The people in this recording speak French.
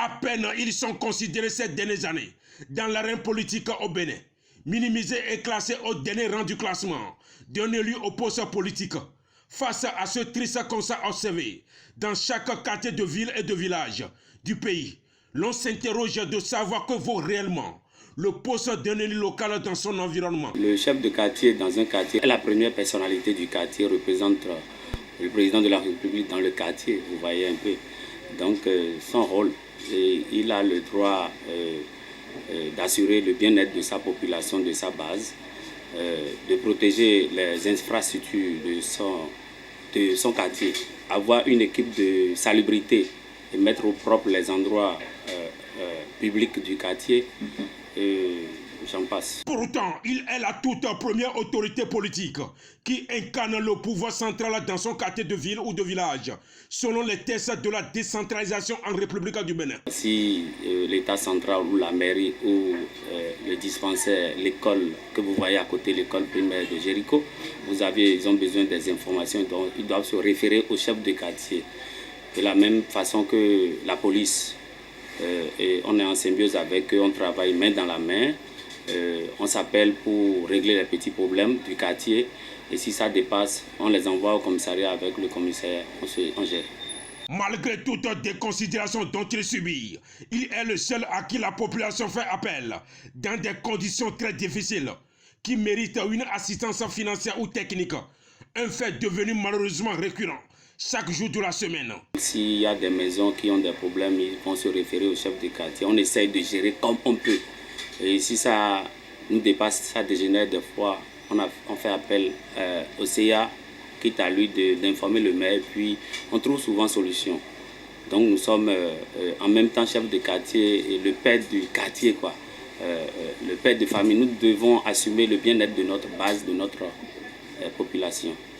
À peine ils sont considérés ces dernières années dans l'arène politique au Bénin, minimisés et classés au dernier rang du classement, d'un élu au poste politique. Face à ce triste constat observé dans chaque quartier de ville et de village du pays, l'on s'interroge de savoir que vaut réellement le poste d'un élu local dans son environnement. Le chef de quartier dans un quartier est la première personnalité du quartier, représente le président de la République dans le quartier, vous voyez un peu. Donc son rôle, il a le droit d'assurer le bien-être de sa population, de sa base, de protéger les infrastructures de son quartier, avoir une équipe de salubrité et mettre au propre les endroits publics du quartier. J'en passe. Pour autant, il est la toute première autorité politique qui incarne le pouvoir central dans son quartier de ville ou de village, selon les tests de la décentralisation en République du Bénin. Si l'État central ou la mairie ou le dispensaire, l'école que vous voyez à côté, l'école primaire de Jéricho, ils ont besoin des informations, donc ils doivent se référer au chef de quartier. De la même façon que la police, et on est en symbiose avec eux, on travaille main dans la main. On s'appelle pour régler les petits problèmes du quartier et si ça dépasse, on les envoie au commissariat avec le commissaire, on gère. Malgré toutes les considérations dont il subit, il est le seul à qui la population fait appel dans des conditions très difficiles qui méritent une assistance financière ou technique, un fait devenu malheureusement récurrent chaque jour de la semaine. S'il y a des maisons qui ont des problèmes, ils vont se référer au chef de quartier. On essaye de gérer comme on peut. Et si ça nous dépasse, ça dégénère des fois, on fait appel au CIA, quitte à lui d'informer le maire, puis on trouve souvent solution. Donc nous sommes en même temps chef de quartier et le père du quartier, quoi. Le père de famille. Nous devons assumer le bien-être de notre base, de notre population.